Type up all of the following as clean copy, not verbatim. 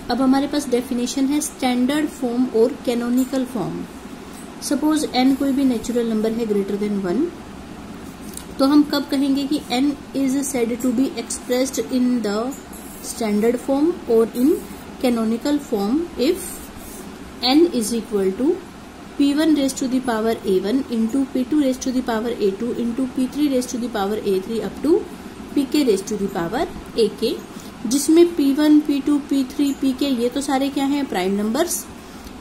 अब हमारे पास डेफिनेशन है स्टैंडर्ड फॉर्म और कैनोनिकल फॉर्म। सपोज n कोई भी नेचुरल नंबर है ग्रेटर देन 1, तो हम कब कहेंगे कि n is said to be expressed in the standard form और in canonical form if n is equal to p1 raise to the power a1 into p2 raise to the power a2 into p3 raise to the power a3 up to pk raise to the power ak, जिसमें p1, p2, p3, pk ये तो सारे क्या हैं prime numbers,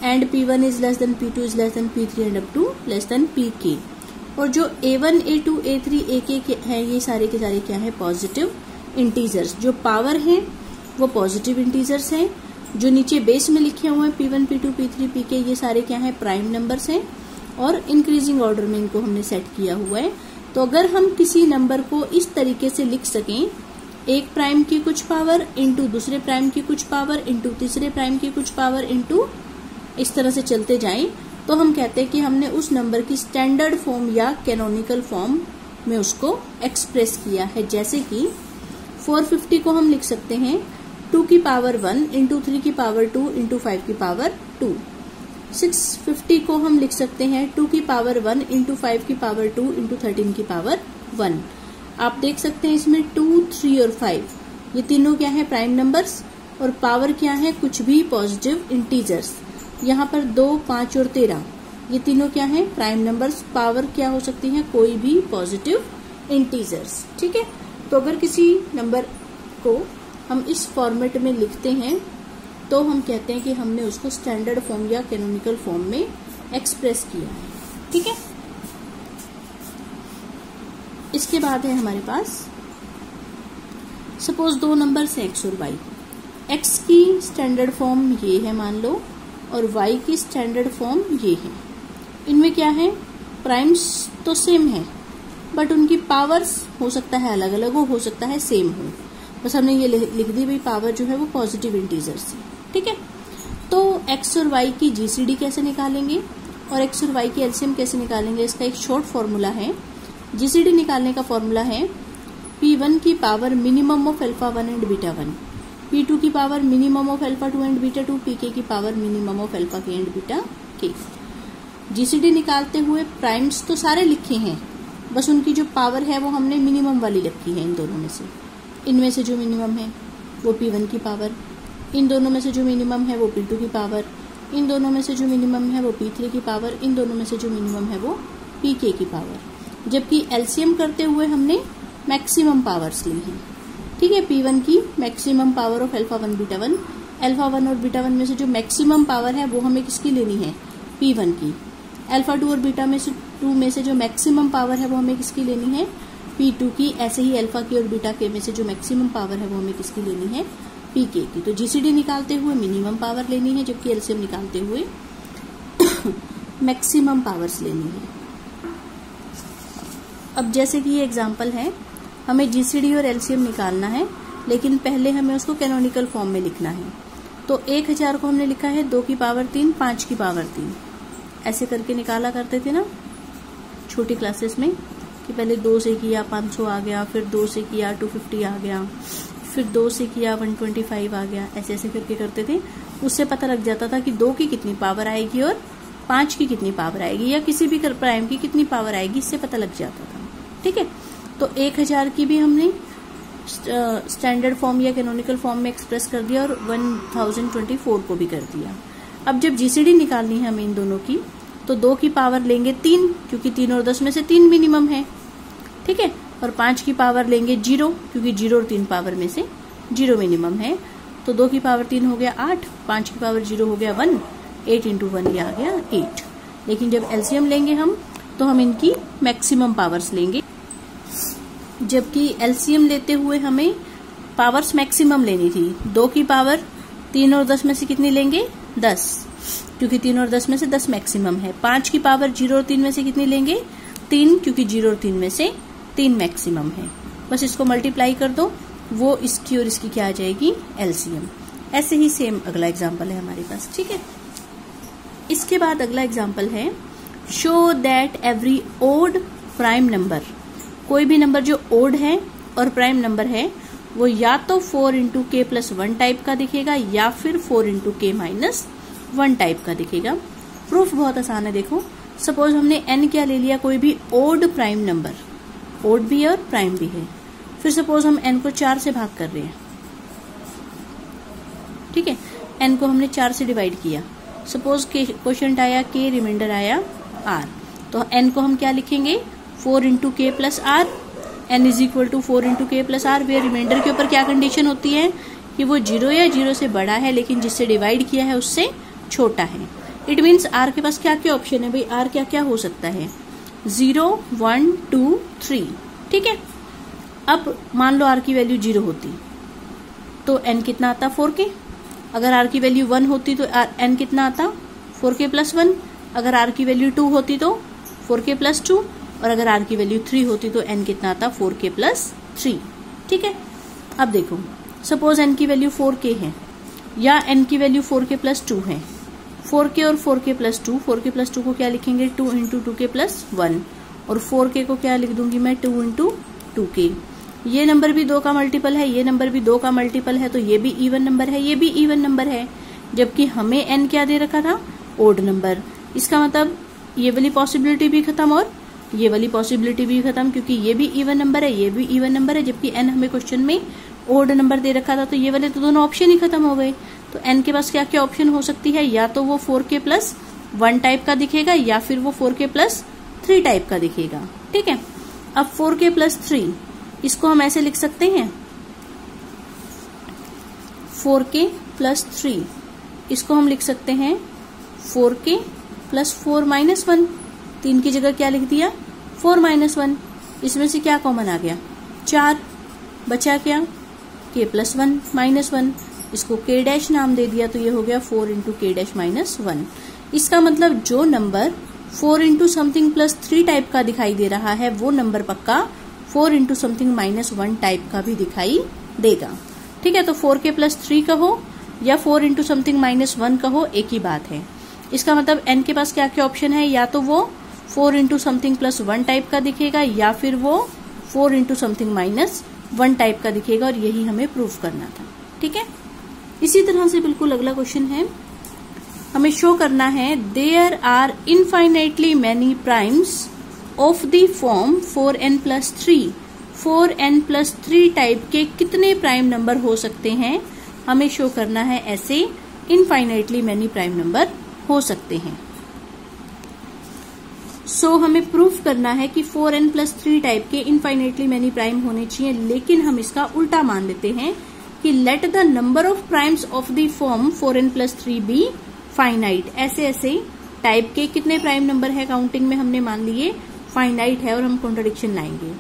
and p1 is less than p2 is less than p3 and up to less than pk। और जो a1, a2, a3, ak है ये सारे के सारे क्या है पॉजिटिव इंटीजर्स। जो पावर है वो पॉजिटिव इंटीजर्स हैं। जो नीचे बेस में लिखे हुए हैं p1, p2, p3, pk ये सारे क्या है प्राइम नंबर्स हैं और इंक्रीजिंग ऑर्डर में इनको हमने सेट किया हुआ है। तो अगर हम किसी नंबर को इस तरीके से लिख सकें, एक प्राइम की कुछ पावर इंटू दूसरे प्राइम की कुछ पावर इंटू तीसरे प्राइम की कुछ पावर इंटू इस तरह से चलते जाएं, तो हम कहते हैं कि हमने उस नंबर की स्टैंडर्ड फॉर्म या कैनोनिकल फॉर्म में उसको एक्सप्रेस किया है। जैसे कि 450 को हम लिख सकते हैं 2 की पावर 1 इंटू 3 की पावर 2 इंटू 5 की पावर 2। 650 को हम लिख सकते हैं 2 की पावर 1 इंटू 5 की पावर 2 इंटू 13 की पावर 1। आप देख सकते हैं इसमें 2, 3 और 5 ये तीनों क्या है प्राइम नंबर्स और पावर क्या है कुछ भी पॉजिटिव इंटीजर्स। यहाँ पर 2, 5 और 13 ये तीनों क्या है प्राइम नंबर्स, पावर क्या हो सकती है कोई भी पॉजिटिव इंटीजर्स। ठीक है, तो अगर किसी नंबर को हम इस फॉर्मेट में लिखते हैं तो हम कहते हैं कि हमने उसको स्टैंडर्ड फॉर्म या कैनोनिकल फॉर्म में एक्सप्रेस किया है। ठीक है, इसके बाद है हमारे पास सपोज दो नंबर्स है x और y। x की स्टैंडर्ड फॉर्म ये है मान लो और y की स्टैंडर्ड फॉर्म ये है। इनमें क्या है प्राइम्स तो सेम है बट उनकी पावर्स हो सकता है अलग अलग हो सकता है सेम हो। बस हमने ये लिख दी भाई पावर जो है वो पॉजिटिव इंटीजर्स है। ठीक है, तो x और y की GCD कैसे निकालेंगे और x और y की एलसीएम कैसे निकालेंगे, इसका एक शॉर्ट फॉर्मूला है। GCD निकालने का फॉर्मूला है p1 की power minimum of alpha 1 and beta 1, p2 की power minimum of alpha 2 and beta 2, pk की power minimum of alpha k and beta k। GCD निकालते हुए प्राइम्स तो सारे लिखे हैं, बस उनकी जो पावर है वो हमने मिनिमम वाली रखी है। इन दोनों में से इनमें से जो मिनिमम है वो p1 की पावर, इन दोनों में से जो मिनिमम है वो p2 की पावर, इन दोनों में से जो मिनिमम है वो p3 की पावर, इन दोनों में से जो मिनिमम है वो pk की पावर। जबकि एलसीएम करते हुए हमने मैक्सिमम पावर्स ली हैं। ठीक है, p1 की maximum power of alpha 1 beta 1, alpha 1 और बीटा 1 में से जो मैक्सिमम पावर है वो हमें किसकी लेनी है p1 की। अल्फा 2 और बीटा में से 2 में से जो मैक्सिमम पावर है वो हमें किसकी लेनी है p2 की। ऐसे ही अल्फा की और बीटा के में से जो मैक्सिमम पावर है वो हमें किसकी लेनी है pk की। तो GCD निकालते हुए मिनिमम पावर लेनी है जबकि एलसीएम निकालते हुए मैक्सिमम पावर्स लेनी है। अब जैसे कि ये एग्जांपल है, हमें GCD और एलसीएम निकालना है लेकिन पहले हमें उसको कैनोनिकल फॉर्म में लिखना है। तो 1000 को हमने लिखा है 2 की पावर 3, 5 की पावर 3, ऐसे करके निकाला करते थे ना छोटी क्लासेस में कि पहले 2 से किया 500 आ गया, फिर 2 से किया 250 आ गया, फिर 2 से किया 125 आ गया, ऐसे ऐसे करके करते थे। उससे पता लग जाता था कि 2 की कितनी पावर आएगी और 5 की कितनी पावर आएगी या किसी भी प्राइम की कितनी पावर आएगी, इससे पता लग जाता था। ठीक है, तो 1000 की भी हमने स्टैंडर्ड फॉर्म या कैनोनिकल फॉर्म में एक्सप्रेस कर दिया और 1024 को भी कर दिया। अब जब GCD निकालनी है हमें इन दोनों की तो 2 की पावर लेंगे 3 क्योंकि 3 और 10 में से 3 मिनिमम है। ठीक है, और 5 की पावर लेंगे 0 क्योंकि 0 और 3 पावर में से 0 मिनिमम है। तो 2 की पावर 3 हो गया 8, 5 की पावर 0 हो गया 1, 8 इंटू 1 ये आ गया 8। लेकिन जब एलसीएम लेंगे हम तो हम इनकी मैक्सिमम पावर्स लेंगे, जबकि एलसीएम लेते हुए हमें पावर्स मैक्सिमम लेनी थी। 2 की पावर 3 और 10 में से कितनी लेंगे 10 क्योंकि 3 और 10 में से 10 मैक्सिमम है। 5 की पावर 0 और 3 में से कितनी लेंगे 3 क्योंकि 0 और 3 में से 3 मैक्सिमम है। बस इसको मल्टीप्लाई कर दो, वो इसकी और इसकी क्या आ जाएगी एलसीएम। ऐसे ही सेम अगला एग्जाम्पल है हमारे पास। ठीक है, इसके बाद अगला एग्जाम्पल है show that every odd prime number, कोई भी नंबर जो ओड है और प्राइम नंबर है वो या तो 4 इंटू के प्लस 1 टाइप का दिखेगा या फिर 4 इंटू के माइनस 1 टाइप का दिखेगा। प्रूफ बहुत आसान है। देखो सपोज हमने n क्या ले लिया, कोई भी ओड प्राइम नंबर, ओड भी है और प्राइम भी है। फिर सपोज हम n को 4 से भाग कर रहे हैं, ठीक है, n को हमने 4 से डिवाइड किया। सपोज क्वेश्चन आया k, रिमाइंडर आया r, तो n को हम क्या लिखेंगे 4 into k plus r, n is equal to 4 into k plus r. वे रिमाइंडर के ऊपर क्या कंडीशन होती है कि वो 0 या 0 से बड़ा है लेकिन जिससे डिवाइड किया है उससे छोटा है। इट मीन्स r के पास क्या क्या ऑप्शन है भाई, r क्या क्या हो सकता है 0, 1, 2, 3, ठीक है। अब मान लो r की वैल्यू 0 होती तो n कितना आता 4k, अगर r की वैल्यू 1 होती तो n कितना आता 4k प्लस 1, अगर r की वैल्यू 2 होती तो 4k प्लस 2, और अगर r की वैल्यू 3 होती तो n कितना आता 4k प्लस 3, ठीक है। अब देखो सपोज n की वैल्यू 4k है या n की वैल्यू 4k प्लस 2 है। 4k और 4k प्लस 2, 4k प्लस 2 को क्या लिखेंगे 2 इंटू 2k प्लस 1, और 4k को क्या लिख दूंगी मैं 2 इंटू 2k। ये नंबर भी 2 का मल्टीपल है, ये नंबर भी 2 का मल्टीपल है, तो ये भी इवन नंबर है, ये भी इवन नंबर है, जबकि हमें n क्या दे रखा था ओड नंबर। इसका मतलब ये वाली पॉसिबिलिटी भी खत्म और ये वाली पॉसिबिलिटी भी खत्म, क्योंकि ये भी इवन नंबर है, ये भी इवन नंबर है, जबकि n हमें क्वेश्चन में ओड नंबर दे रखा था, तो ये वाले तो दोनों ऑप्शन ही खत्म हो गए। तो n के पास क्या क्या ऑप्शन हो सकती है, या तो वो 4k प्लस 1 टाइप का दिखेगा या फिर वो 4k प्लस 3 टाइप का दिखेगा, ठीक है। अब 4k प्लस 3 इसको हम ऐसे लिख सकते हैं 4k प्लस 3, इसको हम लिख सकते हैं 4k प्लस 4 माइनस 1, 3 की जगह क्या लिख दिया 4 माइनस 1। इसमें से क्या कॉमन आ गया 4, बचा क्या k प्लस 1 माइनस 1, इसको k डैश नाम दे दिया, तो ये हो गया 4 इंटू के डैश माइनस 1। इसका मतलब जो number 4 into something plus 3 type का दिखाई दे रहा है वो नंबर पक्का 4 इंटू समथिंग माइनस 1 टाइप का भी दिखाई देगा, ठीक है। तो 4k प्लस 3 कहो या 4 इंटू समथिंग माइनस 1 कहो, एक ही बात है। इसका मतलब n के पास क्या क्या ऑप्शन है, या तो वो 4 इंटू समथिंग प्लस 1 टाइप का दिखेगा या फिर वो 4 इंटू समथिंग माइनस 1 टाइप का दिखेगा, और यही हमें प्रूफ करना था, ठीक है। इसी तरह से बिल्कुल अगला क्वेश्चन है, हमें शो करना है there are infinitely many primes of the form 4n plus 3, 4n plus 3 type के कितने प्राइम नंबर हो सकते हैं। हमें शो करना है ऐसे इनफाइनाइटली मैनी प्राइम नंबर हो सकते हैं। सो हमें प्रूफ करना है कि 4n प्लस 3 टाइप के इनफाइनाइटली मैनी प्राइम होने चाहिए, लेकिन हम इसका उल्टा मान लेते हैं कि let the number of primes of the form 4n plus 3 be finite. ऐसे ऐसे टाइप के कितने प्राइम नंबर है काउंटिंग में हमने मान लिए फाइनाइट है, और हम कॉन्ट्रडिक्शन लाएंगे।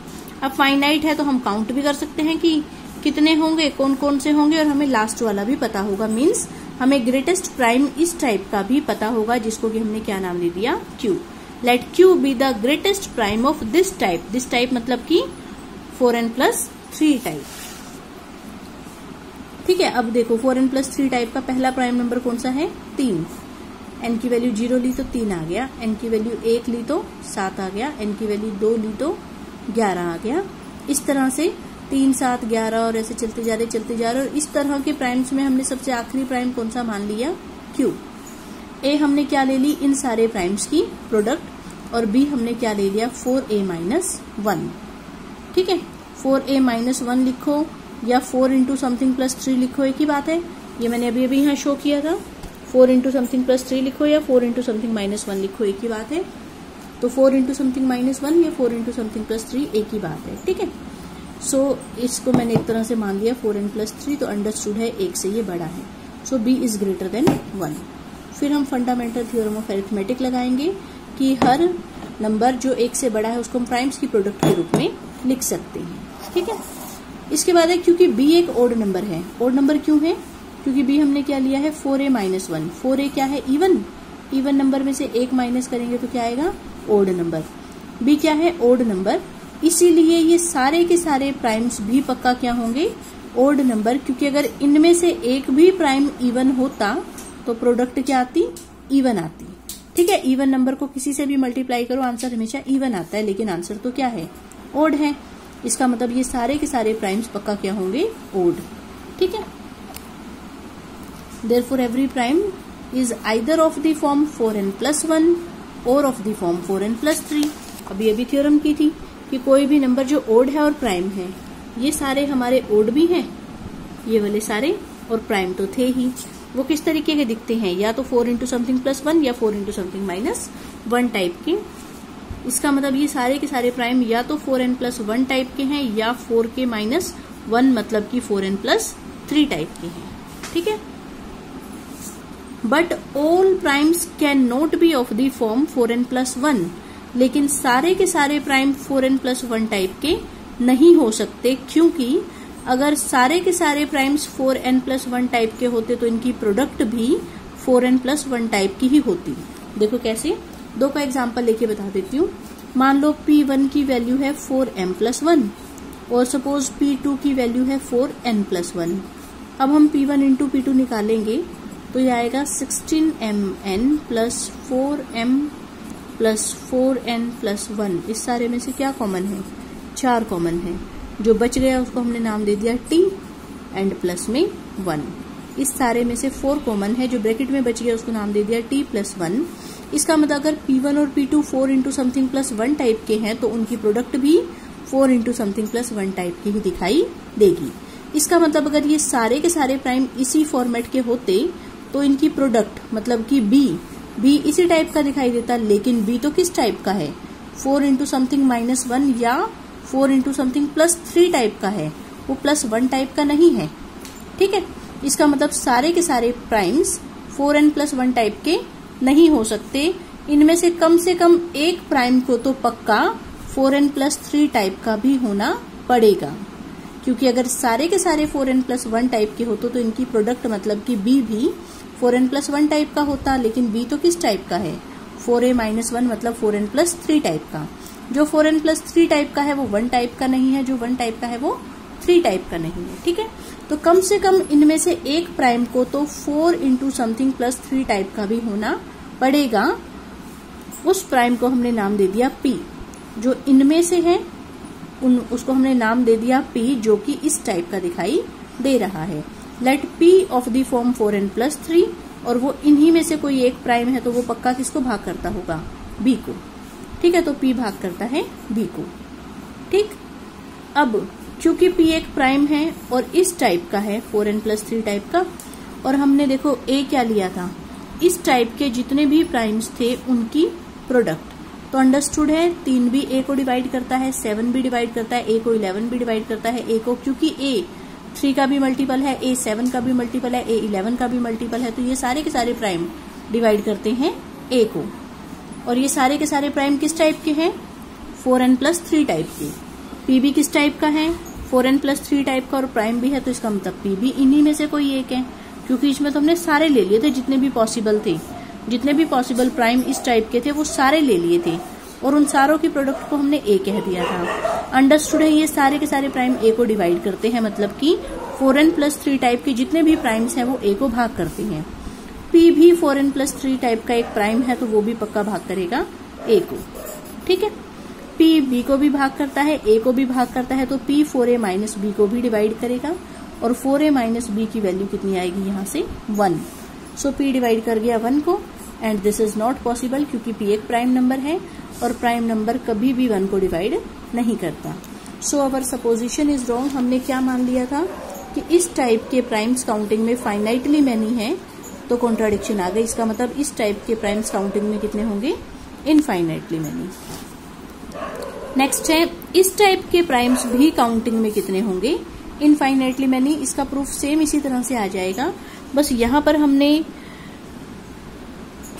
अब फाइनाइट है तो हम काउंट भी कर सकते हैं कि कितने होंगे, कौन कौन से होंगे, और हमें लास्ट वाला भी पता होगा। मीन्स हमें ग्रेटेस्ट प्राइम इस टाइप का भी पता होगा, जिसको कि हमने क्या नाम दे दिया Q। Let Q be the greatest prime of this type. This type मतलब कि 4n प्लस 3 टाइप, ठीक है। अब देखो 4n प्लस 3 टाइप का पहला प्राइम नंबर कौन सा है 3। n की वैल्यू 0 ली तो 3 आ गया, n की वैल्यू 1 ली तो 7 आ गया, n की वैल्यू 2 ली तो 11 आ गया। इस तरह से 3, 7, 11 और ऐसे चलते जा रहे, और इस तरह के प्राइम्स में हमने सबसे आखिरी प्राइम कौन सा मान लिया Q। A हमने क्या ले ली इन सारे प्राइम्स की प्रोडक्ट, और B हमने क्या ले लिया 4a माइनस 1, ठीक है। 4a माइनस 1 लिखो या 4 इंटू समथिंग प्लस 3 लिखो, एक ही बात है। ये मैंने अभी अभी यहाँ शो किया था, 4 इंटू समथिंग प्लस 3 लिखो या 4 इंटू समथिंग माइनस 1 लिखो, एक ही बात है। तो 4 इंटू समथिंग माइनस 1 या 4 इंटू समथिंग प्लस 3 एक ही बात है, ठीक है। सो इसको मैंने एक तरह से मान लिया 4n प्लस 3, तो अंडरस्टूड है 1 से ये बड़ा है, सो b इज ग्रेटर देन 1। फिर हम फंडामेंटल थ्योरम ऑफ अरिथमेटिक लगाएंगे कि हर नंबर जो 1 से बड़ा है उसको हम प्राइम्स की प्रोडक्ट के रूप में लिख सकते हैं, ठीक है। इसके बाद है क्योंकि b एक ओड नंबर है। ओड नंबर क्यों है, क्योंकि b हमने क्या लिया है 4a माइनस 1। 4a क्या है इवन नंबर में से 1 माइनस करेंगे तो क्या आएगा ओड नंबर। b क्या है ओड नंबर, इसीलिए ये सारे के सारे प्राइम्स भी पक्का क्या होंगे ओड नंबर, क्योंकि अगर इनमें से एक भी प्राइम इवन होता तो प्रोडक्ट क्या आती इवन आती, ठीक है। इवन नंबर को किसी से भी मल्टीप्लाई करो आंसर हमेशा इवन आता है, लेकिन आंसर तो क्या है ओड है। इसका मतलब ये सारे के सारे प्राइम्स पक्का क्या होंगे, ओड। ठीक है, therefore every prime is either of the form 4n+1 और ऑफ द फॉर्म 4n+3। अभी अभी थ्योरम की थी कि कोई भी नंबर जो ओड है और प्राइम है, ये सारे हमारे ओड भी हैं, ये वाले सारे, और प्राइम तो थे ही। वो किस तरीके के दिखते हैं, या तो 4 इंटू समथिंग +1 या 4 इंटू समथिंग -1 टाइप के। इसका मतलब ये सारे के सारे प्राइम या तो 4n+1 टाइप के हैं या 4 के -1 मतलब कि 4n+3 टाइप के हैं। ठीक है, but all primes can not be of the form 4n+1, लेकिन सारे के सारे प्राइम 4n+1 टाइप के नहीं हो सकते, क्योंकि अगर सारे के सारे प्राइम्स 4n+1 टाइप के होते तो इनकी प्रोडक्ट भी 4n+1 टाइप की ही होती। देखो कैसे, दो का एग्जांपल लेके बता देती हूँ। मान लो P1 की वैल्यू है 4m+1 और सपोज P2 की वैल्यू है 4n+1। अब हम P1 इंटू P2 निकालेंगे तो ये आएगा 16mn + 4m + 4n+1। इस सारे में से क्या कॉमन है, 4 कॉमन है। जो बच गया उसको हमने नाम दे दिया t एंड प्लस में 1। इस सारे में से 4 कॉमन है, जो ब्रैकेट में बच गया उसको नाम दे दिया t + 1। इसका मतलब अगर P1 और P2 4 इंटू समथिंग +1 टाइप के हैं तो उनकी प्रोडक्ट भी 4 इंटू समथिंग +1 टाइप की ही दिखाई देगी। इसका मतलब अगर ये सारे के सारे प्राइम इसी फॉर्मेट के होते तो इनकी प्रोडक्ट मतलब कि B इसी टाइप का दिखाई देता, लेकिन B तो किस टाइप का है, 4 इंटू समथिंग -1 या 4 इंटू समथिंग +3 टाइप का है, वो +1 टाइप का नहीं है। ठीक है, इसका मतलब सारे के सारे प्राइम्स 4n+1 टाइप के नहीं हो सकते। इनमें से कम एक प्राइम को तो पक्का 4n+3 टाइप का भी होना पड़ेगा, क्योंकि अगर सारे के सारे 4n+1 टाइप के होते तो इनकी प्रोडक्ट मतलब कि B भी 4n+1 टाइप का होता, लेकिन B तो किस टाइप का है, 4a-1 मतलब 4n+3 टाइप का। जो 4n+3 टाइप का है वो 1 टाइप का नहीं है, जो 1 टाइप का है वो 3 टाइप का नहीं है। ठीक है, तो कम से कम इनमें से एक प्राइम को तो 4 इंटू समथिंग +3 टाइप का भी होना पड़ेगा। उस प्राइम को हमने नाम दे दिया P। जो इनमें से है उसको हमने नाम दे दिया P, जो कि इस टाइप का दिखाई दे रहा है। Let P of the form 4n+3, और वो इन्हीं में से कोई एक प्राइम है तो वो पक्का किसको भाग करता होगा, B को। ठीक है, तो P भाग करता है B को। ठीक, अब चूंकि P एक प्राइम है और इस टाइप का है 4n+3 टाइप का, और हमने देखो A क्या लिया था, इस टाइप के जितने भी प्राइम्स थे उनकी प्रोडक्ट। तो अंडरस्टूड है, 3 भी A को डिवाइड करता है, 7 भी डिवाइड करता है, A को 11 भी डिवाइड करता है, A को क्योंकि A 3 का भी मल्टीपल है, A 7 का भी मल्टीपल है, A 11 का भी मल्टीपल है, तो ये सारे के सारे प्राइम डिवाइड करते हैं A को। और ये सारे के सारे प्राइम किस टाइप के हैं, 4n+3 टाइप के। P भी किस टाइप का है, 4n+3 टाइप का, और प्राइम भी है, तो इसका मतलब P भी इन्हीं में से कोई एक है, क्योंकि इसमें तो हमने सारे ले लिए थे जितने भी पॉसिबल थे, जितने भी पॉसिबल प्राइम इस टाइप के थे वो सारे ले लिए थे, और उन सारों की प्रोडक्ट को हमने A कह दिया था। अंडरस्टूड है, ये सारे के सारे प्राइम A को डिवाइड करते हैं, मतलब कि 4n+3 टाइप के जितने भी प्राइम्स हैं वो A को भाग करते हैं। P भी 4n+3 टाइप का एक प्राइम है, तो वो भी पक्का भाग करेगा A को। ठीक है, P B को भी भाग करता है, A को भी भाग करता है, तो P 4a-B को भी डिवाइड करेगा, और 4a-B की वैल्यू कितनी आएगी यहाँ से, 1। सो P डिवाइड कर गया 1 को, and this is not possible क्योंकि P एक प्राइम नंबर है और प्राइम नंबर कभी भी 1 को डिवाइड नहीं करता। सो अवर सपोजिशन इज रॉन्ग। हमने क्या मान लिया था कि इस टाइप के प्राइम्स काउंटिंग में फाइनाइटली मैनी है, तो कॉन्ट्राडिक्शन आ गई। इसका मतलब इस टाइप के प्राइम्स काउंटिंग में कितने होंगे, इनफाइनाइटली मैनी। नेक्स्ट है, इस टाइप के प्राइम्स भी काउंटिंग में कितने होंगे, इनफाइनाइटली मैनी। इसका प्रूफ सेम इसी तरह से आ जाएगा, बस यहाँ पर हमने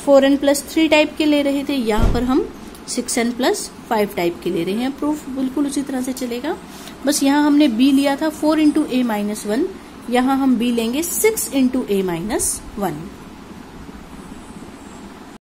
4n+3 टाइप के ले रहे थे, यहाँ पर हम 6n+5 टाइप के ले रहे हैं। प्रूफ बिल्कुल उसी तरह से चलेगा, बस यहाँ हमने B लिया था 4 इंटू A-1, यहाँ हम B लेंगे 6 इंटू A-1।